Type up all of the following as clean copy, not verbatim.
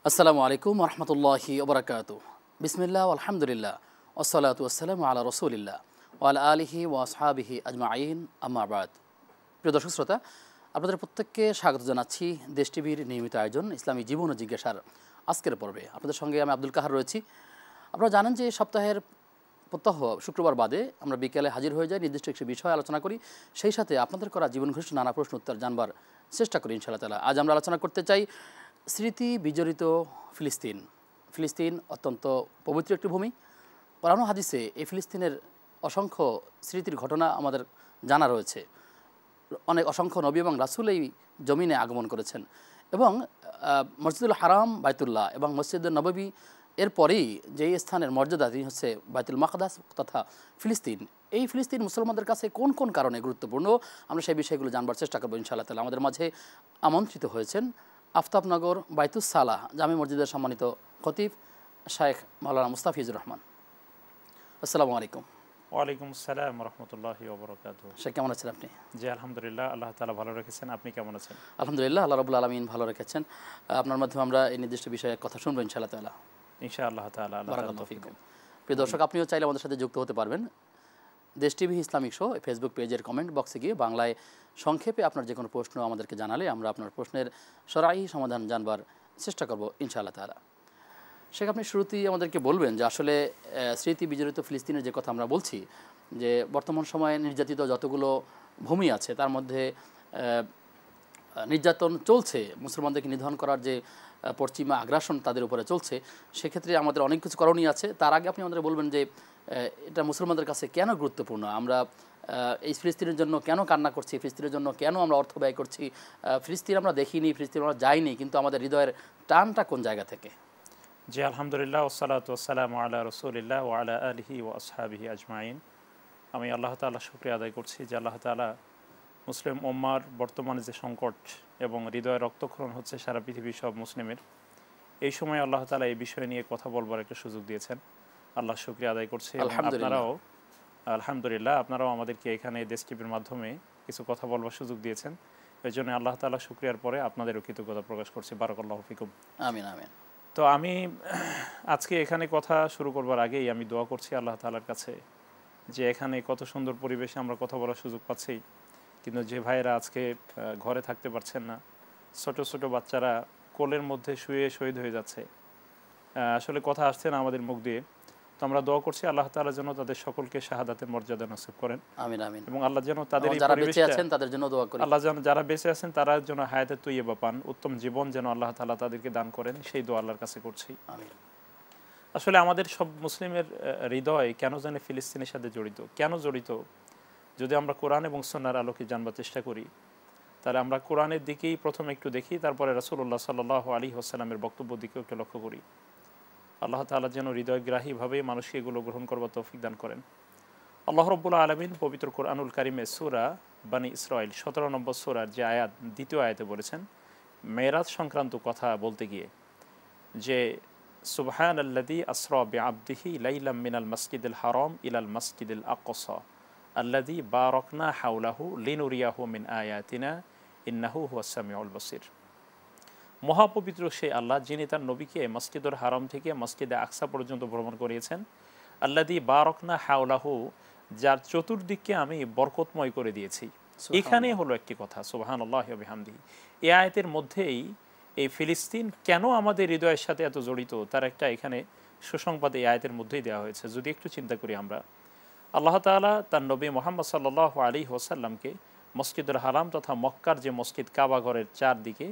আসসালামু আলাইকুম রহমতুল্লাহি ওবরাকাতু। বিসমিল্লাহ আলহামদুলিল্লাহ ওসসালাতু ওয়াসসালামু আলা রসুলিল্লাহ ওয়ালা আলিহি ওয়া আসহাবিহি আজমাইন আম্মা বাদ। প্রিয় দর্শক শ্রোতা, আপনাদের প্রত্যেককে স্বাগত জানাচ্ছি দেশ টিভির নিয়মিত আয়োজন ইসলামী জীবন ও জিজ্ঞাসার আজকের পর্বে। আপনাদের সঙ্গে আমি আব্দুল কাহার রয়েছি। আপনারা জানেন যে সপ্তাহের প্রত্যহ শুক্রবার বাদে আমরা বিকেলে হাজির হয়ে যাই, নির্দিষ্ট একটি বিষয় আলোচনা করি, সেই সাথে আপনাদের করা জীবন ঘনিষ্ঠ নানা প্রশ্ন উত্তর জানবার চেষ্টা করি ইনশাআল্লাহ তাআলা। আজ আমরা আলোচনা করতে চাই স্মৃতি বিজড়িত ফিলিস্তিন। ফিলিস্তিন অত্যন্ত পবিত্র একটি ভূমি। কোরআন ও হাদিসে এই ফিলিস্তিনের অসংখ্য স্মৃতির ঘটনা আমাদের জানা রয়েছে। অসংখ্য নবী এবং রাসূল এই জমিনে আগমন করেছেন এবং মসজিদুল হারাম বাইতুল্লাহ এবং মসজিদুল নববী এরপরেই যেই স্থানের মর্যাদা তিনি হচ্ছে বাইতুল মাকদাস তথা ফিলিস্তিন। এই ফিলিস্তিন মুসলমানদের কাছে কোন কোন কারণে গুরুত্বপূর্ণ, আমরা সেই বিষয়গুলো জানবার চেষ্টা করবো ইনশাআল্লাহ তাআলা। আমাদের মাঝে আমন্ত্রিত হয়েছেন আফতাবনগর বাইতুস সালাহ জামে মসজিদের সম্মানিত খতিব শায়েখ মাওলানা মুস্তাফিজুর রহমান। আসসালামু আলাইকুম। ওয়ালাইকুম আসসালাম রহমতুল্লাহি ওয়া বারাকাতুহু। শেখ, কেমন আছেন আপনি? জি আলহামদুলিল্লাহ, আল্লাহ তাআলা ভালো রেখেছেন। আপনি কেমন আছেন? আলহামদুলিল্লাহ, আল্লাহ রাব্বুল আলামিন ভালো রেখেছেন। আপনার মাধ্যমে আমরা এই নির্দিষ্ট বিষয়ে কথা শুনবো ইনশাআল্লাহ তাআলা। ইনশাআল্লাহ তাআলা। বারাকাল্লাহু ফিকুম। প্রিয় দর্শক, আপনিও চাইলে আমাদের সাথে যুক্ত হতে পারবেন। দেশ টিভি ইসলামিক শো ফেসবুক পেজের কমেন্ট বক্সে গিয়ে বাংলায় সংক্ষেপে আপনার যে কোনো প্রশ্ন আমাদেরকে জানালে আমরা আপনার প্রশ্নের সরাই সমাধান জানবার চেষ্টা করব ইনশাআল্লাহ তাআলা। শেখ, আপনি শুরুতেই আমাদেরকে বলবেন যে আসলে স্মৃতি বিজড়িত ফিলিস্তিনের যে কথা আমরা বলছি, যে বর্তমান সময়ে নির্যাতিত যতগুলো ভূমি আছে তার মধ্যে নির্যাতন চলছে, মুসলমানদেরকে নিধন করার যে পশ্চিমা আগ্রাসন তাদের উপরে চলছে, সেক্ষেত্রে আমাদের অনেক কিছু করণীয় আছে। তার আগে আপনি আমাদের বলবেন যে এটা মুসলমানদের কাছে কেন গুরুত্বপূর্ণ, আমরা এই ফিলিস্তিনের জন্য কেন কান্না করছি, ফিলিস্তিনের জন্য কেন আমরা অর্থ ব্যয় করছি, ফিলিস্তিন আমরা দেখিনি, ফিলিস্তিন আমরা যাইনি, কিন্তু আমাদের হৃদয়ের টানটা কোন জায়গা থেকে? জি আলহামদুলিল্লাহ, ওয়াসসালাতু ওয়াসসালামু আলা রাসূলিল্লাহ ওয়া আলা আলিহি ওয়া আসহাবিহি আজমাইন। আমি আল্লাহ তাআলা শুকরিয়া আদায় করছি যে আল্লাহ তাআলা মুসলিম উম্মার বর্তমানে যে সংকট এবং হৃদয়ে রক্তক্ষরণ হচ্ছে সারা পৃথিবীর সব মুসলিমের, এই সময় আল্লাহ তাআলা এই বিষয় নিয়ে কথা বলবার একটা সুযোগ দিয়েছেন। আল্লাহ শুকরিয়া আদায় করছি। আপনারাও আলহামদুলিল্লাহ, আপনারাও আমাদেরকে এখানে দেশ টিভির মাধ্যমে কিছু কথা বলবার সুযোগ দিয়েছেন। এই জন্য আল্লাহ তাআলা শুকরিয়ার পরে আপনাদেরও কৃতজ্ঞতা প্রকাশ করছি। বারাকাল্লাহু ফিকুম। আমিন আমিন। তো আমি আজকে এখানে কথা শুরু করবার আগেই আমি দোয়া করছি আল্লাহ তাআলার কাছে যে এখানে কত সুন্দর পরিবেশে আমরা কথা বলার সুযোগ পাচ্ছি, কিন্তু যে ভাইয়েরা আজকে ঘরে থাকতে পারছেন না, ছোট ছোট বাচ্চারা কোলের মধ্যে শুয়ে শহীদ হয়ে যাচ্ছে, আসলে কথা আসছে না আমাদের মুখ দিয়ে। তো আমরা দোয়া করছি আল্লাহ তাআলা যেন তাদের সকলকে শাহাদাতের মর্যাদা নসিব করেন। আমিন আমিন। এবং আল্লাহ যেন তাদের যারা বেঁচে আছেন তাদের জন্য দোয়া করি। আল্লাহ যেন যারা বেঁচে আছেন তারা যেন হায়াতে তৈয়বা পান, উত্তম জীবন যেন আল্লাহ তাআলা তাদেরকে দান করেন, সেই দোয়া আল্লাহর কাছে করছি। আমিন। আসলে আমাদের সব মুসলিমের হৃদয় কেন জানে ফিলিস্তিনের সাথে জড়িত, কেন জড়িত? যদি আমরা কোরআন এবং সুন্নাহর আলোকে জানবার চেষ্টা করি, তাহলে আমরা কোরআনের দিকেই প্রথমে একটু দেখি, তারপরে রাসূলুল্লাহ সাল্লাল্লাহু আলাইহি ওয়াসাল্লামের বক্তব্য দিকেও একটু লক্ষ্য করি। আল্লাহ তাআলা যেন হৃদয়গ্রাহীভাবে মানুষকে এগুলো গ্রহণ করবার তৌফিক দান করেন। আল্লাহ রাব্বুল আলামিন পবিত্র কোরআনুল কারিমে সূরা বনী ইসরাঈল 17 নম্বর সূরার যে আয়াত, দ্বিতীয় আয়াতে বলেছেন মেরাজ সংক্রান্ত কথা বলতে গিয়ে যে সুবহানাল্লাযী আসরা বিআবদিহি লাইলাম মিনাল মাসজিদিল হারাম ইলাল মাসজিদিল আকসা আল্লাযী বারাকনা হাওলাহু লিনুরিয়াহু মিন আয়াতিনা ইন্নাহু হুয়াস সামিউল বাসীর। মহাপবিত্র সেই আল্লাহ যিনি তার নবীকে মসজিদুল হারাম থেকে মসজিদে আকসা পর্যন্ত ভ্রমণ করিয়েছেন। আল্লাযী বারাকনা হাওলাহু, যার চতুর্দিককে আমি বরকতময় করে দিয়েছি। এখানে হলো একটি কথা, সুবহানাল্লাহি ওয়া বিহামদিহি। এই আয়াতের মধ্যেই এই ফিলিস্তিন কেন আমাদের হৃদয়ের সাথে এত জড়িত তার একটা এখানে সুসংবাদ এই আয়াতের মধ্যেই দেওয়া হয়েছে। যদি একটু চিন্তা করি আমরা, আল্লাহ তাআলা তার নবী মুহাম্মদ সাল্লাল্লাহু আলাইহি ওয়াসাল্লামকে মসজিদুল হারাম তথা মক্কার যে মসজিদ কাবা ঘরের চারদিকে,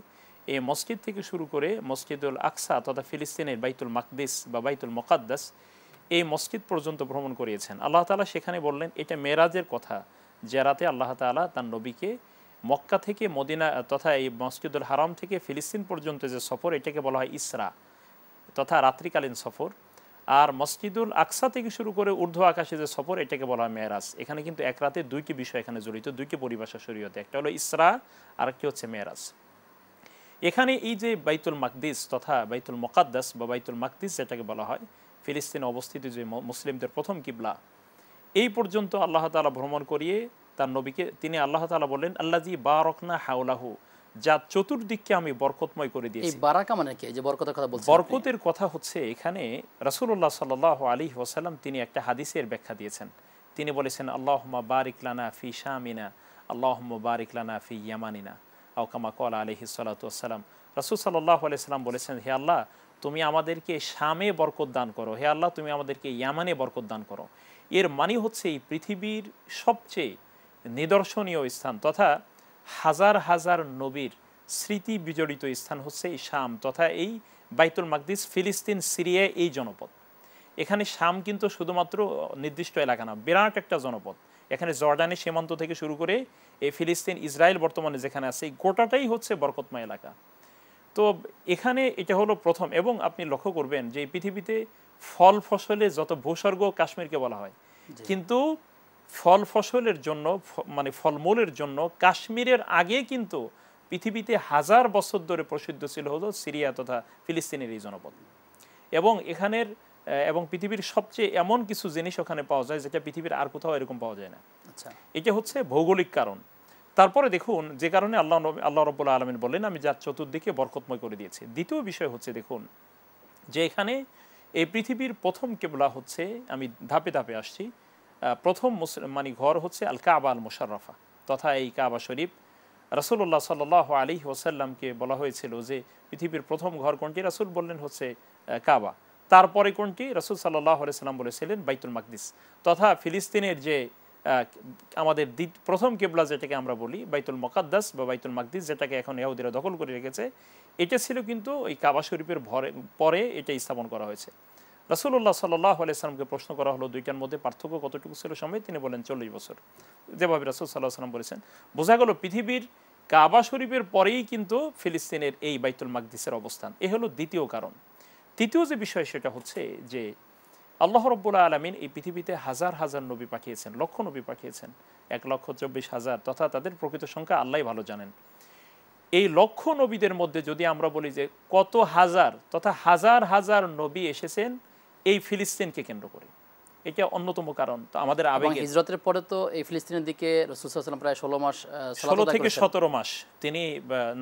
এই মসজিদ থেকে শুরু করে মসজিদুল আকসা তথা ফিলিস্তিনের বাইতুল মাকদিস বা বাইতুল মুকাদ্দাস, এই মসজিদ পর্যন্ত ভ্রমণ করিয়েছেন। আল্লাহ তাআলা সেখানে বললেন এটা মেরাজের কথা, যে রাতে আল্লাহ তাআলা তার নবীকে মক্কা থেকে মদিনা তথা এই মসজিদুল হারাম থেকে ফিলিস্তিন পর্যন্ত যে সফর, এটাকে বলা হয় ইসরা তথা রাত্রিকালীন সফর। আর মসজিদুল আকসা থেকে শুরু করে ঊর্ধ্ব আকাশে যে সফর, এটাকে বলা হয় মেরাজ। এখানে কিন্তু এক রাতে দুইটি বিষয় এখানে জড়িত, দুইটি পরিভাষা শরীয়তে, একটা হলো ইসরা আর একটি হচ্ছে মেরাজ। এখানে এই যে বাইতুল মাকদিস তথা বাইতুল মুকাদ্দাস বা বাইতুল মাকদিস যেটাকে বলা হয়, ফিলিস্তিনে অবস্থিত যে মুসলিমদের প্রথম কিবলা, এই পর্যন্ত আল্লাহ তাআলা ভ্রমণ করিয়ে তার নবীকে তিনি আল্লাহ তাআলা বললেন আল্লাযী বারাকনা হাওলাহু, যা চতুর্দিককে আমি বরকতময় করে এই দিয়েছি। বারাকা মানে কি? যে বরকতের কথা বলছেন আপনি। বরকতের কথা হচ্ছে এখানে রাসূলুল্লাহ সাল্লাল্লাহু আলাইহি ওয়াসাল্লাম তিনি একটা হাদিসের ব্যাখ্যা দিয়েছেন। তিনি বলেছেন আল্লাহুম্মা বারিক লানা ফি শামিনা, আল্লাহুম্মা বারিক লানা ফি ইয়ামানিনা, আও কামা ক্বালা আলাইহিস সালাতু ওয়াসসালাম। রাসূল সাল্লাল্লাহু আলাইহি সাল্লাম বলেছেন, হে আল্লাহ তুমি আমাদেরকে শামে বরকত দান করো, হে আল্লাহ তুমি আমাদেরকে ইয়ামানে বরকত দান করো। এর মানে হচ্ছে এই পৃথিবীর সবচেয়ে নিদর্শনীয় স্থান তথা হাজার হাজার নবীর স্মৃতি বিজড়িত স্থান হচ্ছে এই শাম তথা এই বাইতুল মাকদিস, ফিলিস্তিন, সিরিয়া এই জনপদ। এখানে শাম কিন্তু শুধুমাত্র নির্দিষ্ট এলাকা না, বিরাট একটা জনপদ। এখানে জর্ডানের সীমান্ত থেকে শুরু করে এই ফিলিস্তিন, ইসরায়েল বর্তমানে যেখানে আছে, এই গোটাটাই হচ্ছে বরকতময় এলাকা। তো এখানে এটা হলো প্রথম। এবং আপনি লক্ষ্য করবেন যে এই পৃথিবীতে ফল ফসলে যত ভূস্বর্গ কাশ্মীরকে বলা হয়, কিন্তু ফল ফসলের জন্য মানে ফলমূলের জন্য কাশ্মীরের আগে কিন্তু পৃথিবীতে হাজার বছর ধরে প্রসিদ্ধ ছিল হলো সিরিয়া তথা ফিলিস্তিনের এই জনপদ। এবং এখানের এবং পৃথিবীর সবচেয়ে এমন কিছু জিনিস ওখানে পাওয়া যায় যেটা পৃথিবীর আর কোথাও এরকম পাওয়া যায় না। আচ্ছা, এটা হচ্ছে ভৌগোলিক কারণ। তারপরে দেখুন যে কারণে আল্লাহ রাব্বুল আলামিন বললেন আমি যার চতুর্দিকে বরকতময় করে দিয়েছি। দ্বিতীয় বিষয় হচ্ছে দেখুন যে এখানে এই পৃথিবীর প্রথম কিবলা হচ্ছে, আমি ধাপে ধাপে আসছি, প্রথম মানে ঘর হচ্ছে আল কাবা আল মুশাররফা তথা এই কাবা শরীফ। রাসূলুল্লাহ সাল্লাল্লাহু আলাইহি ওয়াসাল্লামকে বলা হয়েছিল যে পৃথিবীর প্রথম ঘর কোনটি, রাসূল বললেন হচ্ছে কাবা। তারপরে কোনটি, রাসূল সাল্লাল্লাহু আলাইহি ওয়াসাল্লাম বলেছিলেন বাইতুল মাকদিস তথা ফিলিস্তিনের যে আমাদের প্রথম কিবলা যেটাকে আমরা বলি বাইতুল মুকাদ্দাস বা বাইতুল মাকদিস, যেটাকে এখন ইহুদিরা দখল করে রেখেছে, এটা ছিল কিন্তু এই কাবা শরীফের পরে এটা স্থাপন করা হয়েছে। রাসূলুল্লাহ সাল্লাল্লাহু আলাইহি ওয়াসাল্লামকে প্রশ্ন করা হলো দুইটার মধ্যে পার্থক্য কতটুকু ছিল সময়, তিনি বলেন 40 বছর। যেভাবে রাসূল সাল্লাল্লাহু আলাইহি ওয়াসাল্লাম বলেছেন, বোঝা গেল পৃথিবীর কাবা শরীফের পরেই কিন্তু ফিলিস্তিনের এই বাইতুল মাকদিসের অবস্থান। এ হলো দ্বিতীয় কারণ। তৃতীয় যে বিষয় সেটা হচ্ছে যে আল্লাহ রাব্বুল আলামিন এই পৃথিবীতে হাজার হাজার নবী পাঠিয়েছেন, লক্ষ নবী পাঠিয়েছেন, 1,24,000 তথা তাদের প্রকৃত সংখ্যা আল্লাহই ভালো জানেন। এই লক্ষ নবীদের মধ্যে যদি আমরা বলি যে কত হাজার তথা হাজার হাজার নবী এসেছেন এই ফিলিস্তিনকে কেন্দ্র করে, এটা অন্যতম কারণ। তো আমাদের আবেগে হিজরতের পরে তো এই ফিলিস্তিনের দিকে রাসূল সাল্লাল্লাহু আলাইহি ওয়াসাল্লাম প্রায় 16 মাস 16 থেকে 17 মাস তিনি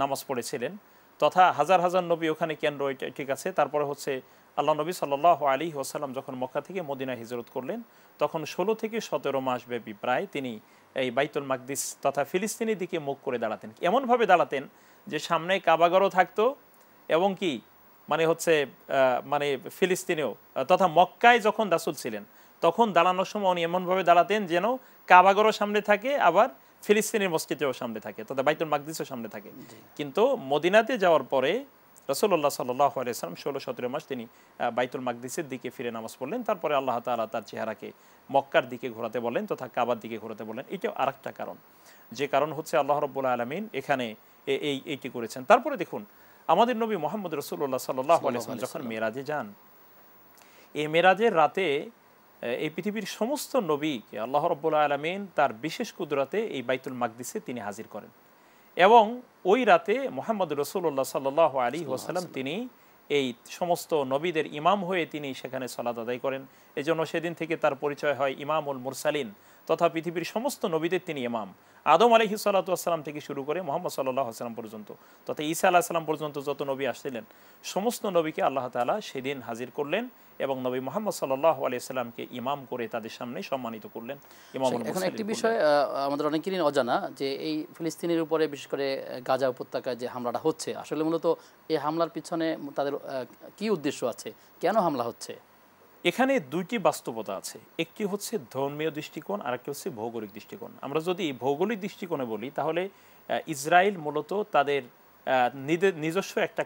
নামাজ পড়েছিলেন তথা হাজার হাজার নবী ওখানে কেন্দ্র, এটা ঠিক আছে। তারপরে হচ্ছে আল্লাহ নবী সাল্লাল্লাহু আলাইহি ওয়াসাল্লাম যখন মক্কা থেকে মদিনা হিজরত করলেন তখন 16 থেকে 17 মাস ব্যাপী প্রায় তিনি এই বাইতুল মাকদিস তথা ফিলিস্তিনের দিকে মুখ করে দাঁড়াতেন। এমনভাবে দাঁড়াতেন যে সামনে কাবাগরও থাকতো এবং কি মানে হচ্ছে মানে ফিলিস্তিনেও তথা মক্কায় যখন রাসূল ছিলেন তখন দাঁড়ানোর সময় উনি এমনভাবে দাঁড়াতেন যেন কাবাগরও সামনে থাকে আবার ফিলিস্তিনের মসজিদেও সামনে থাকে তথা বাইতুল মাকদিসও সামনে থাকে। কিন্তু মদিনাতে যাওয়ার পরে রাসূলুল্লাহ সাল্লাল্লাহু আলাইহি ওয়াসাল্লাম 16-17 মাস তিনি বাইতুল মাকদিসের দিকে ফিরে নামাজ পড়লেন। তারপরে আল্লাহ তাআলা তার চেহারাকে মক্কার দিকে ঘোরাতে বলেন তথা কাবার দিকে ঘোরাতে বলেন। এটাও আরেকটা কারণ, যে কারণ হচ্ছে আল্লাহ রাব্বুল আলামিন এখানে এইটি করেছেন। তারপরে দেখুন আমাদের নবী মুহাম্মদ রাসূলুল্লাহ সাল্লাল্লাহু আলাইহি ওয়াসাল্লাম যখন মেরাজে যান, এই মেরাজের রাতে এই পৃথিবীর সমস্ত নবীকে আল্লাহ রাব্বুল আলামিন তার বিশেষ কুদরতে এই বাইতুল মাকদিসে তিনি হাজির করেন এবং ওই রাতে মুহাম্মদ রাসূলুল্লাহ সাল্লাল্লাহু আলাইহি ওয়াসাল্লাম তিনি এই সমস্ত নবীদের ইমাম হয়ে তিনি সেখানে সালাত আদায় করেন। এজন্য সেদিন থেকে তার পরিচয় হয় ইমামুল মুরসালিন তথা পৃথিবীর সমস্ত নবীদের তিনি ইমাম। আদম আলাইহিস সালাতু ওয়াসসালাম থেকে শুরু করে মুহাম্মদ সাল্লাল্লাহু আলাইহি ওয়াসাল্লাম পর্যন্ত তথা ঈসা আলাইহিস সালাম পর্যন্ত যত নবী আসছিলেন সমস্ত নবীকে আল্লাহ তাআলা সেদিন হাজির করলেন এবং নবী মুহাম্মদ সাল্লাল্লাহু আলাইহি ওয়াসাল্লামকে ইমাম করে তাদের সামনে সম্মানিত করলেন ইমামুল মুরসালিন। এখন একটি বিষয় আমাদের অনেকেরই অজানা যে এই ফিলিস্তিনের উপরে বিশেষ করে গাজা উপত্যকায় যে হামলাটা হচ্ছে, আসলে মূলত এই হামলার পিছনে তাদের কি উদ্দেশ্য আছে, কেন হামলা হচ্ছে? এখানে দুইটি বাস্তবতা আছে, একটি হচ্ছে ধর্মীয় দৃষ্টিকোণ আর একটি হচ্ছে ভৌগোলিক দৃষ্টিকোণ। আমরা যদি ভৌগোলিক দৃষ্টিকোণে বলি তাহলে ইসরায়েল মূলত তাদের নিজস্ব একটা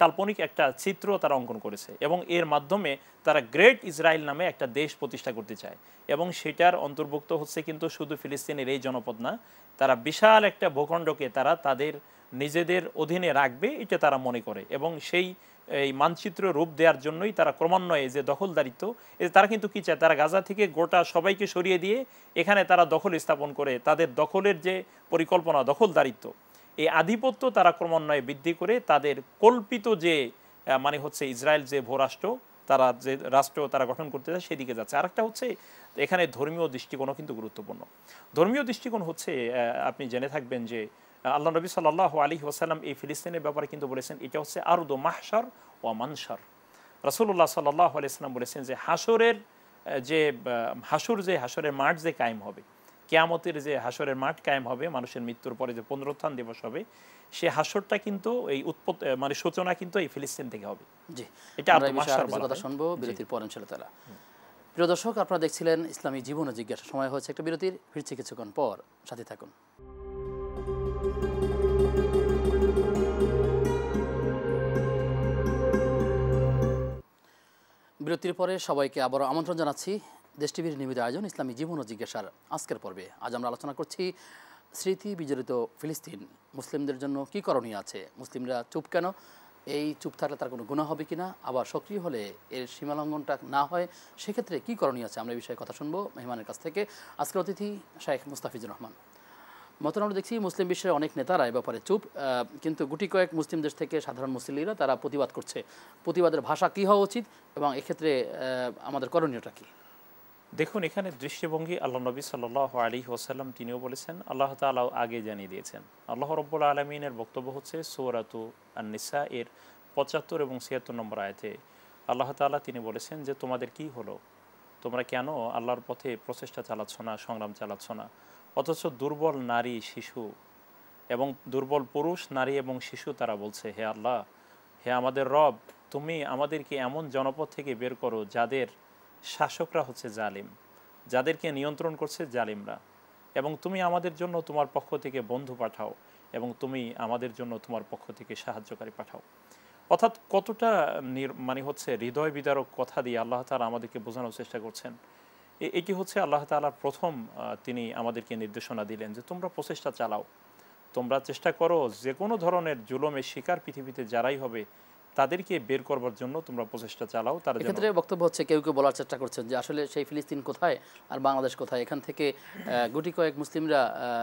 কাল্পনিক একটা চিত্র তারা অঙ্কন করেছে এবং এর মাধ্যমে তারা গ্রেট ইসরায়েল নামে একটা দেশ প্রতিষ্ঠা করতে চায় এবং সেটার অন্তর্ভুক্ত হচ্ছে কিন্তু শুধু ফিলিস্তিনের এই জনপদ না, তারা বিশাল একটা ভূখণ্ডকে তারা তাদের নিজেদের অধীনে রাখবে এটা তারা মনে করে এবং সেই এই মানচিত্র রূপ দেওয়ার জন্যই তারা ক্রমান্বয়ে যে দখলদারিত্ব, তারা কিন্তু কী চায়, তারা গাজা থেকে গোটা সবাইকে সরিয়ে দিয়ে এখানে তারা দখল স্থাপন করে তাদের দখলের যে পরিকল্পনা দখলদারিত্ব এই আধিপত্য তারা ক্রমান্বয়ে বৃদ্ধি করে তাদের কল্পিত যে মানে হচ্ছে ইসরায়েল যে ভূরাষ্ট্র, তারা যে রাষ্ট্র তারা গঠন করতে চায় সেদিকে যাচ্ছে। আরেকটা হচ্ছে এখানে ধর্মীয় দৃষ্টিকোণও কিন্তু গুরুত্বপূর্ণ। ধর্মীয় দৃষ্টিকোণ হচ্ছে আপনি জেনে থাকবেন যে আল্লাহ নবী সাল্লাল্লাহু আলাইহি ওয়াসাল্লাম এই ফিলিস্তিনের ব্যাপারে কিন্তু বলেছেন এটা হচ্ছে আরদু মাহশার ওয়া মানশার। রাসূলুল্লাহ সাল্লাল্লাহু আলাইহি ওয়াসাল্লাম বলেছেন যে হাসরের হাসরের মাঠ যে কায়েম হবে, কিয়ামতের যে হাসরের মাঠ কায়েম হবে, মানুষের মৃত্যুর পরে যে পুনরুত্থান দিবস হবে, সে হাসরটা কিন্তু এই মানে সূচনা কিন্তু এই ফিলিস্তিন থেকে হবে। জি, এটা আমরা এই বিষয়ে আরো কথা শুনবো বিরতির পর ইনশাআল্লাহ। প্রিয় দর্শক, আপনারা দেখছিলেন ইসলামী জীবন ও জিজ্ঞাসা। সময় হয়েছে একটা বিরতির, ফিরছি কিছুক্ষণ পর, সাথে থাকুন। বিরতির পরে সবাইকে আবারও আমন্ত্রণ জানাচ্ছি দেশ টিভির নিয়মিত আয়োজন ইসলামী জীবন ও জিজ্ঞাসার আজকের পর্বে। আজ আমরা আলোচনা করছি স্মৃতি বিজড়িত ফিলিস্তিন, মুসলিমদের জন্য কি করণীয় আছে, মুসলিমরা চুপ কেন, এই চুপ থাকলে তার কোনো গুনাহ হবে কিনা, আবার সক্রিয় হলে এর সীমালঙ্ঘনটা না হয় সেক্ষেত্রে কী করণীয় আছে, আমরা এই বিষয়ে কথা শুনবো মেহমানের কাছ থেকে। আজকের অতিথি শেখ মুস্তাফিজুর রহমান। মতন আমরা দেখছি মুসলিম বিশ্বের অনেক নেতারা এ ব্যাপারে চুপ, কিন্তু গুটি কয়েক মুসলিম দেশ থেকে সাধারণ মুসলিমরা তারা প্রতিবাদ করছে। প্রতিবাদের ভাষা কী হওয়া উচিত এবং এক্ষেত্রে আমাদের করণীয়টা কী? দেখুন, এখানে দৃষ্টিভঙ্গি আল্লাহ নবী সাল্লাল্লাহু আলাইহি ওয়াসাল্লাম তিনিও বলেছেন, আল্লাহ তাআলা আগে জানিয়ে দিয়েছেন। আল্লাহ রাব্বুল আলামিনের বক্তব্য হচ্ছে সূরাতু আন-নিসা এর ৭৫ এবং ৭৬ নম্বর আয়াতে আল্লাহ তাআলা তিনি বলেছেন যে তোমাদের কি হলো, তোমরা কেন আল্লাহর পথে প্রচেষ্টা চালাচ্ছ না, সংগ্রাম চালাচ্ছ না, অথচ দুর্বল নারী, শিশু এবং দুর্বল পুরুষ, নারী এবং শিশু তারা বলছে হে আল্লাহ, হে আমাদের রব, তুমি আমাদেরকে এমন জনপদ থেকে বের করো যাদের শাসকরা হচ্ছে জালিম, যাদেরকে নিয়ন্ত্রণ করছে জালিমরা, এবং তুমি আমাদের জন্য তোমার পক্ষ থেকে বন্ধু পাঠাও এবং তুমি আমাদের জন্য তোমার পক্ষ থেকে সাহায্যকারী পাঠাও। অর্থাৎ কতটা মানে হচ্ছে হৃদয় বিদারক কথা দিয়ে আল্লাহ তাআলা আমাদেরকে বোঝানোর চেষ্টা করছেন। এটি হচ্ছে আল্লাহ তাআলার প্রথম তিনি আমাদেরকে নির্দেশনা দিলেন যে তোমরা প্রচেষ্টা চালাও, তোমরা চেষ্টা করো যে কোনো ধরনের জুলুমের শিকার পৃথিবীতে যারাই হবে তাদেরকে বের করবার জন্য তোমরা প্রচেষ্টা চালাও। তার ক্ষেত্রে বক্তব্য হচ্ছে কেউ কেউ বলার চেষ্টা করছেন যে আসলে সেই ফিলিস্তিন কোথায় আর বাংলাদেশ কোথায়, এখান থেকে গুটি কয়েক মুসলিমরা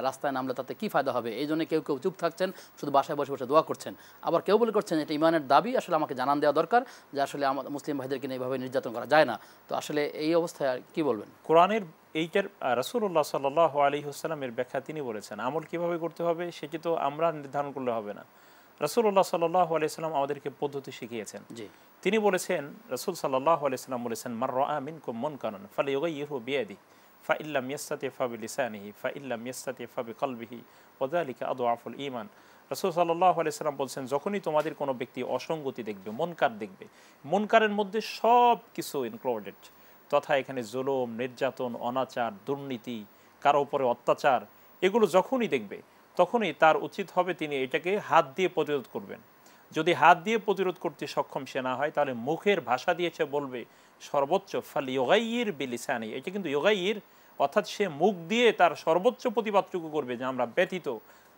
রাস্তায় নামলে তাতে কি ফায়দা হবে, এই জন্য কেউ কেউ চুপ থাকছেন, শুধু বাসায় বসে বসে দোয়া করছেন। আবার কেউ বলে করছেন এটা ইমানের দাবি, আসলে আমাকে জানান দেওয়া দরকার যে আসলে আমার মুসলিম ভাইদেরকে এইভাবে নির্যাতন করা যায় না। তো আসলে এই অবস্থায় আর কি বলবেন? কোরআনের এইটার রাসূলুল্লাহ সাল্লাল্লাহু আলাইহি ওয়াসাল্লামের ব্যাখ্যা তিনি বলেছেন, আমল কিভাবে করতে হবে সেটি তো আমরা নির্ধারণ করলে হবে না। রাসূলুল্লাহ সাল্লাল্লাহু আলাইহি ওয়াসাল্লাম আমাদেরকে পদ্ধতি শিখিয়েছেন। তিনি বলেছেন, রাসূল সাল্লাল্লাহু আলাইহি ওয়াসাল্লাম বলেছেন, মান রাআ মিনকুম মুনকারান ফালিয়ুগাইয়িরহু বিয়াদিহি ফাইল্লাম ইয়াস্তাতি ফাবিলিসানিহি ফাইল্লাম ইয়াস্তাতি ফাবিকলবিহি ওয়া যালিকা আদওয়াফুল ঈমান। রাসূল সাল্লাল্লাহু আলাইহি ওয়াসাল্লাম বলছেন, যখনই তোমাদের কোনো ব্যক্তি অসঙ্গতি দেখবে, মুনকার দেখবে, মুনকারের মধ্যে সব কিছু ইনক্লুডেড, তথা এখানে জুলুম, নির্যাতন, অনাচার, দুর্নীতি, কারো উপরে অত্যাচার, এগুলো যখনই দেখবে তখনই তার উচিত হবে তিনি এটাকে হাত দিয়ে প্রতিরোধ করবেন। যদি হাত দিয়ে প্রতিরোধ করতে সক্ষম সে না হয় তাহলে মুখের ভাষা দিয়ে সে বলবে সর্বোচ্চ ফালিয়ুগাইয়ির বিলিসানি, এটা কিন্তু ইউগাইয়ির, অর্থাৎ সে মুখ দিয়ে তার সর্বোচ্চ প্রতিবাদটুকু করবে যে আমরা ব্যতীত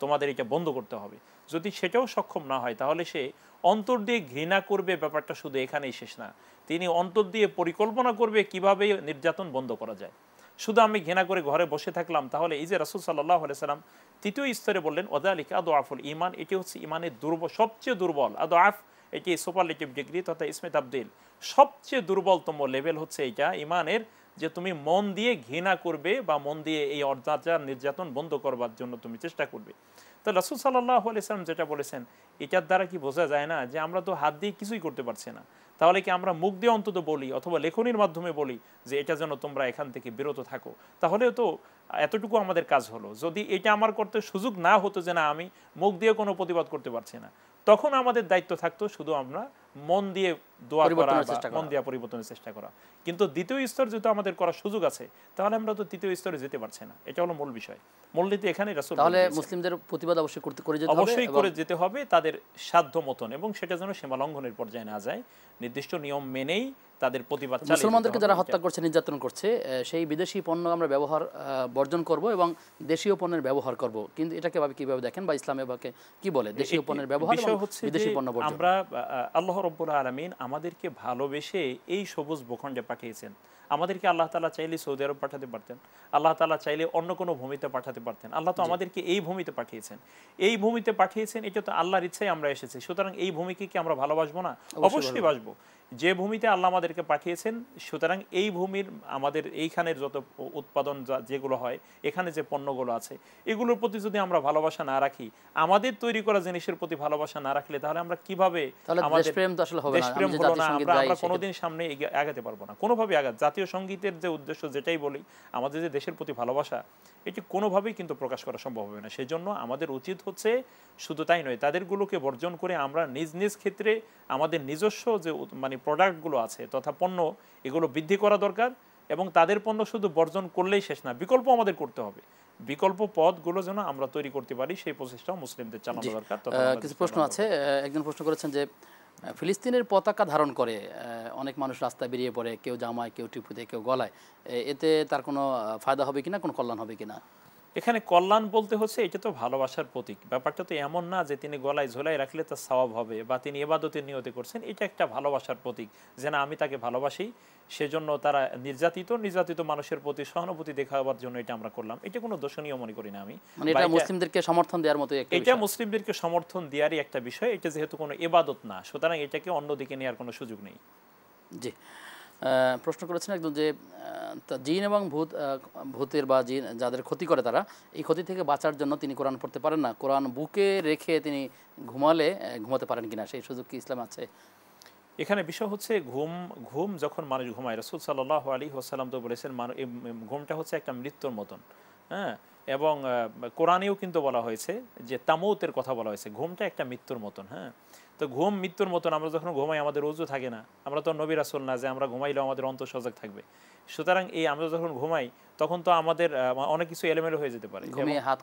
তোমাদের এটা বন্ধ করতে হবে। যদি সেটাও সক্ষম না হয় তাহলে সে অন্তর দিয়ে ঘৃণা করবে, ব্যাপারটা শুধু এখানেই শেষ না, তিনি অন্তর দিয়ে পরিকল্পনা করবে কিভাবে নির্যাতন বন্ধ করা যায়। শুধু আমি ঘৃণা করে ঘরে বসে থাকলাম, তাহলে এই যে রাসূল সাল্লাল্লাহু আলাইহি সাল্লাম তৃতীয় স্তরে বললেন ওয়াযালিকা আদওয়াফুল ঈমান, এটি হচ্ছে ঈমানের সবচেয়ে দুর্বল। আদওয়াফ এটি সুপারলেটিভ ডিগ্রি তথা ইসমে তাবদীল, সবচেয়ে দুর্বলতম লেভেল হচ্ছে এটা ঈমানের, যে তুমি মন দিয়ে ঘৃণা করবে বা মন দিয়ে এই অত্যাচার নির্যাতন বন্ধ করবার জন্য তুমি চেষ্টা করবে। তো রাসূল সাল্লাল্লাহু আলাইহি সাল্লাম যেটা বলেছেন এটার দ্বারা কি বোঝা যায় না যে আমরা তো হাত দিয়ে কিছুই করতে পারছি না, তাহলে কি আমরা মুখ দিয়ে অন্তত বলি অথবা লেখনির মাধ্যমে বলি যে এটা যেন তোমরা এখান থেকে বিরত থাকো, তাহলেও তো এতটুকু আমাদের কাজ হলো। যদি এটা আমার করতে সুযোগ না হতো যে না আমি মুখ দিয়ে কোনো প্রতিবাদ করতে পারছি না, তখন আমাদের দায়িত্ব থাকতো শুধু আমরা মন দিয়ে দোয়া করা, মন দিয়ে পরিবর্তনের চেষ্টা করা। কিন্তু দ্বিতীয় স্তর যেহেতু আমাদের করার সুযোগ আছে তাহলে আমরা তো তৃতীয় স্তরে যেতে পারছি না, এটা হলো মূল বিষয়। মূলনীতি এখানে রাসূল তাহলে মুসলিমদের প্রতিবাদ অবশ্যই করে যেতে হবে তাদের সাধ্য মতন, এবং সেটা যেন সীমা লঙ্ঘনের পর্যায়ে না যায়, নির্দিষ্ট নিয়ম মেনেই তাদের প্রতিবাদ চালিয়ে যেতে মুসলমানদেরকে হবে। যারা হত্যা করছে, নির্যাতন করছে, সেই বিদেশি পণ্য আমরা ব্যবহার বর্জন করব এবং দেশীয় পণ্যের ব্যবহার করব, কিন্তু এটাকে কিভাবে দেখেন বা ইসলামে কি বলে দেশীয় পণ্যের ব্যবহার এবং বিষয় হচ্ছে বিদেশি যে পণ্য বর্জন? আমরা আল্লাহ রাব্বুল আলামিন আমাদেরকে ভালোবেসে এই সবুজ ভূখণ্ডে পাঠিয়েছেন। আমাদেরকে আল্লাহ তাআলা চাইলে সৌদি আরব পাঠাতে পারতেন, আল্লাহ তাআলা চাইলে অন্য কোনো ভূমিতে পাঠাতে পারতেন। আল্লাহ তো আমাদেরকে এই ভূমিতে পাঠিয়েছেন, এই ভূমিতে পাঠিয়েছেন, এটা তো আল্লাহর ইচ্ছায় আমরা এসেছি। সুতরাং এই ভূমিকে কি আমরা ভালোবাসবো না? অবশ্যই বাসবো। যে ভূমিতে আল্লাহ আমাদেরকে পাঠিয়েছেন, সুতরাং এই ভূমির আমাদের এইখানের যত উৎপাদন যেগুলো হয়, এখানে যে পণ্যগুলো আছে, এগুলোর প্রতি যদি আমরা ভালোবাসা না রাখি, আমাদের তৈরি করা জিনিসের প্রতি ভালোবাসা না রাখলে, তাহলে আমরা কিভাবে আমাদের দেশপ্রেম তো আসলে হবে না, দেশপ্রেম হলো না, আমরা কোনোদিন সামনে আগাতে পারবো না, কোনোভাবে জাতীয় সঙ্গীতের যে উদ্দেশ্য, যেটাই বলি, আমাদের যে দেশের প্রতি ভালোবাসা, এটি কোনোভাবেই কিন্তু প্রকাশ করা সম্ভব হবে না। সেই জন্য আমাদের উচিত হচ্ছে শুধু তাই নয়, তাদেরগুলোকে বর্জন করে আমরা নিজ নিজ ক্ষেত্রে আমাদের নিজস্ব যে মানে প্রোডাক্টগুলো আছে তথা পণ্য, এগুলো বৃদ্ধি করা দরকার। এবং তাদের পণ্য শুধু বর্জন করলেই শেষ না, বিকল্প আমাদের করতে হবে। বিকল্প পথগুলো যেন আমরা তৈরি করতে পারি, সেই প্রচেষ্টাও মুসলিমদের চালানো দরকার। কিছু প্রশ্ন আছে। একজন প্রশ্ন করেছেন যে ফিলিস্তিনের পতাকা ধারণ করে অনেক মানুষ রাস্তায় বেরিয়ে পড়ে, কেউ জামায়, কেউ টিপুতে, কেউ গলায়, এতে তার কোনো ফায়দা হবে কিনা, কোনো কল্যাণ হবে কিনা? এখানে কল্যাণ বলতে হচ্ছে এটা তো ভালোবাসার প্রতীক। ব্যাপারটা তো এমন না যে তিনি গলায় ঝোলাই রাখলে তার সওয়াব হবে বা তিনি ইবাদতের নিয়তে করছেন। এটা একটা ভালোবাসার প্রতীক, যে না আমি তাকে ভালোবাসি, সেজন্য তারা নির্যাতিত মানুষের প্রতি সহানুভূতি দেখাবার জন্য এটা আমরা করলাম। এটা কোনো দোষণীয় মনে করি না আমি। মানে এটা মুসলিমদেরকে সমর্থন দেওয়ার মতো একটা বিষয়। এটা মুসলিমদেরকে সমর্থন দেওয়ারই একটা বিষয়। এটা যেহেতু কোনো ইবাদত না, সুতরাং এটাকে অন্যদিকে নেওয়ার কোনো সুযোগ নেই। জি, প্রশ্ন করেছেন একদম যে জিন এবং ভূতের বা জিন যাদের ক্ষতি করে, তারা এই ক্ষতি থেকে বাঁচার জন্য তিনি কোরআন পড়তে পারেন না, কোরআন বুকে রেখে তিনি ঘুমাতে পারেন কিনা, সেই সুযোগ কি ইসলাম আছে? এখানে বিষয় হচ্ছে ঘুম যখন মানুষ ঘুমায়, রাসূল সাল্লাল্লাহু আলাইহি ওয়াসাল্লাম তো বলেছেন ঘুমটা হচ্ছে একটা মৃত্যুর মতন। হ্যাঁ, এবং কোরআনেও কিন্তু বলা হয়েছে যে তামৌতের কথা বলা হয়েছে, ঘুমটা একটা মৃত্যুর মতন। হ্যাঁ, তো ঘুম মৃত্যুর মতন। আমরা যখন ঘুমাই আমাদের ওযু থাকে না, আমরা তো নবী রাসূল না যে আমরা ঘুমাইলেও আমাদের অন্তর সজাগ থাকবে। সুতরাং আমরা যখন ঘুমাই তখন তো আমাদের অনেক কিছু এলোমেলো হয়ে যেতে পারে। হাত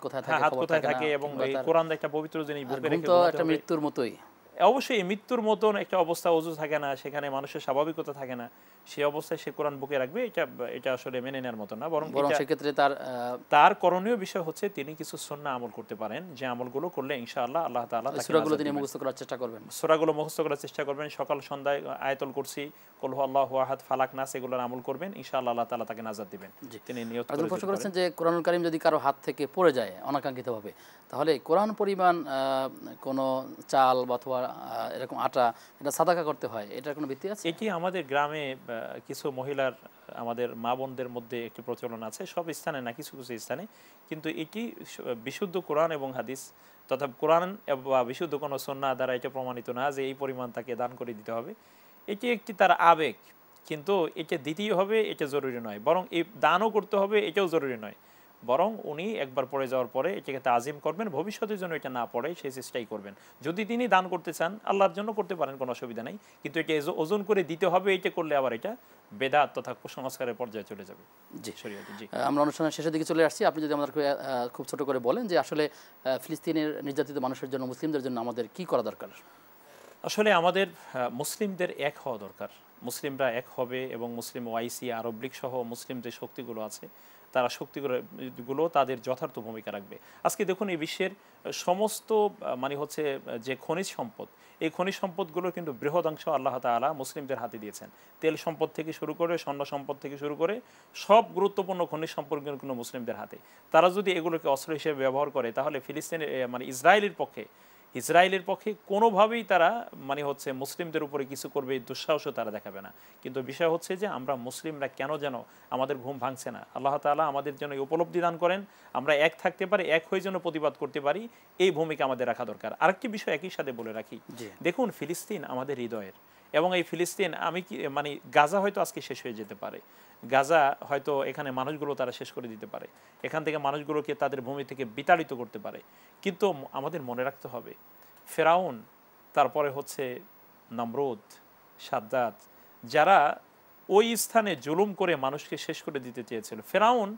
কোথায় থাকে এবং এই কোরআন একটা পবিত্র জিনিস বুকে রেখে একটা মৃত্যুর মতোই। অবশ্যই মৃত্যুর মতন একটা অবস্থা, ওযু থাকে না, সেখানে মানুষের স্বাভাবিকতা থাকে না, সেই অবস্থায় সে কোরআন বুকে রাখবে, এটা আসলে মেনে নেওয়ার মতো না। বরং সেক্ষেত্রে তার করণীয় বিষয় হচ্ছে তিনি কিছু সুন্নাহ আমল করতে পারেন, যে আমলগুলো করলে ইনশাআল্লাহ আল্লাহ তাআলা সূরাগুলো তিনি মুখস্থ করার চেষ্টা করবেন। সূরাগুলো মুখস্থ করার চেষ্টা করবেন, সকাল সন্ধ্যায় আয়াতুল কুরসি, কুল হুয়াল্লাহু আহাদ, ফালাক, নাস এগুলোর আমল করবেন, ইনশাআল্লাহ আল্লাহ তাআলা তাকে নাজাত দিবেন। তিনি নিয়ত করে প্রশ্ন করেছেন যে কোরআনুল কারীম যদি কারো হাত থেকে পড়ে যায় অনাকাঙ্ক্ষিতভাবে, তাহলে কোরআন পরিমাণ কোনো চাল অথবা এরকম আটা এটা সাদাকা করতে হয়, এটার কোনো ভিত্তি আছে? এটি আমাদের গ্রামে কিছু মহিলার, আমাদের মা বোনদের মধ্যে একটি প্রচলন আছে, সব স্থানে না, কিছু কিছু স্থানে। কিন্তু এটি বিশুদ্ধ কোরআন এবং হাদিস তথা কোরআন বা বিশুদ্ধ কোনো সুন্নাহ দ্বারা এটা প্রমাণিত না যে এই পরিমাণ তাকে দান করে দিতে হবে। এটি একটি তার আবেগ, কিন্তু এটা দিতেই হবে এটা জরুরি নয়, বরং এই দানও করতে হবে এটাও জরুরি নয়। বরং উনি একবার পড়ে যাওয়ার পরে এটাকে তাজিম করবেন, ভবিষ্যতের জন্য এটা না পড়ে সেই চেষ্টাই করবেন। যদি তিনি দান করতে চান আল্লাহর জন্য করতে পারেন, কোনো অসুবিধা নেই, কিন্তু এটা ওজন করে দিতে হবে, এটা করলে আবার এটা বেদাত তথা কুসংস্কারের পর্যায়ে চলে যাবে। জি, জি, আমরা অনুষ্ঠানের শেষের দিকে চলে আসছি। আপনি যদি আমাদেরকে খুব ছোট করে বলেন যে আসলে ফিলিস্তিনের নির্যাতিত মানুষের জন্য, মুসলিমদের জন্য আমাদের কি করা দরকার? আসলে আমাদের মুসলিমদের এক হওয়া দরকার। মুসলিমরা এক হবে এবং মুসলিম ওআইসি, আরব লীগ সহ মুসলিম যে শক্তিগুলো আছে, তারা শক্তিগুলো তাদের যথার্থ ভূমিকা রাখবে। আজকে দেখুন এই বিশ্বের সমস্ত মানে হচ্ছে যে খনিজ সম্পদ, এই খনিজ সম্পদগুলো কিন্তু বৃহদাংশ আল্লাহ তাআলা মুসলিমদের হাতে দিয়েছেন। তেল সম্পদ থেকে শুরু করে, স্বর্ণ সম্পদ থেকে শুরু করে সব গুরুত্বপূর্ণ খনিজ সম্পদ কিন্তু মুসলিমদের হাতে। তারা যদি এগুলোকে অস্ত্র হিসেবে ব্যবহার করে, তাহলে ফিলিস্তিনের মানে ইসরায়েলের পক্ষে কোনোভাবেই তারা মানে হচ্ছে মুসলিমদের উপরে কিছু করবে এই দুঃসাহসও তারা দেখাবে না। কিন্তু বিষয় হচ্ছে যে আমরা মুসলিমরা কেন যেন আমাদের ঘুম ভাঙছে না, আল্লাহ তাআলা আমাদের জন্য উপলব্ধি দান করেন, আমরা এক থাকতে পারি, এক হয়ে যেন প্রতিবাদ করতে পারি, এই ভূমিকা আমাদের রাখা দরকার। আরেকটি বিষয় একই সাথে বলে রাখি, দেখুন ফিলিস্তিন আমাদের হৃদয়ের, এবং এই ফিলিস্তিন মানে গাজা হয়তো আজকে শেষ হয়ে যেতে পারে, গাজা হয়তো এখানে মানুষগুলো তারা শেষ করে দিতে পারে, এখান থেকে মানুষগুলোকে তাদের ভূমি থেকে বিতাড়িত করতে পারে, কিন্তু আমাদের মনে রাখতে হবে ফেরাউন, তারপরে হচ্ছে নমরুদ, সাদ্দাত, যারা ওই স্থানে জুলুম করে মানুষকে শেষ করে দিতে চেয়েছিল। ফেরাউন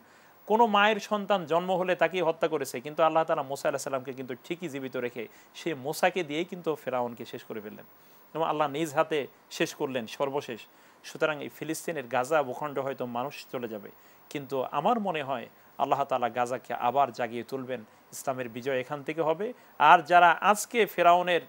কোনো মায়ের সন্তান জন্ম হলে তাকে হত্যা করেছে, কিন্তু আল্লাহ তাআলা মুসা আলাইহিস সালামকে কিন্তু ঠিকই জীবিত রেখে সে মুসাকে দিয়েই কিন্তু ফেরাউনকে শেষ করে ফেললেন এবং আল্লাহ নিজ হাতে শেষ করলেন সর্বশেষ। সুতরাং এই ফিলিস্তিনের গাজা ভূখণ্ড হয়তো মানুষ চলে যাবে, কিন্তু আমার মনে হয় আল্লাহ তাআলা গাজাকে আবার জাগিয়ে তুলবেন, ইসলামের বিজয় এখান থেকে হবে। আর যারা আজকে ফেরাউনের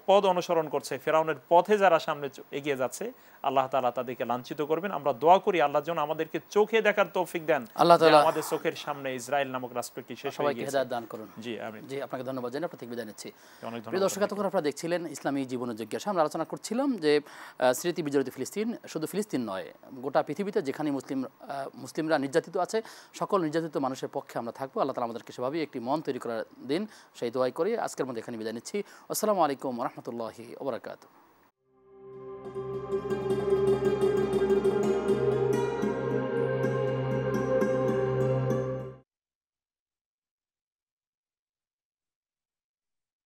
পদ অনুসরণ করছে, ফেরাউনের পথে যারা সামনে এগিয়ে যাচ্ছে, আল্লাহ তাআলা তাদেরকে লাঞ্ছিত করবেন। আমরা দোয়া করি আল্লাহ যেন আমাদেরকে চোখে দেখার তৌফিক দেন, আল্লাহ তাআলা আমাদের চোখের সামনে ইসরায়েল নামক রাষ্ট্রটি শেষ হয়ে সবাইকে গেছে। হেদায়েত দান করুন। জি আমিন। জি, আপনাকে ধন্যবাদ জানিয়ে প্রত্যেক বিদায় নিচ্ছি। অনেক প্রিয় দর্শক, এতক্ষণ আপনারা দেখছিলেন ইসলামী জীবন জিজ্ঞাসা। আমরা আলোচনা করছিলাম যে স্মৃতি বিজড়িত ফিলিস্তিন, শুধু ফিলিস্তিন নয়, গোটা পৃথিবীতে যেখানে মুসলিমরা নির্যাতিত আছে, সকল নির্যাতিত মানুষের পক্ষে আমরা থাকবো। আল্লাহ তাআলা আমাদেরকে সেভাবেই একটি মন তৈরি করার দিন, সেই দোয়াই করি আজকের মধ্যে এখানে বিদায় নিচ্ছি। আসসালামু আলাইকুম ওয়া রাহমাতুল্লাহি ওয়া বারাকাতুহু।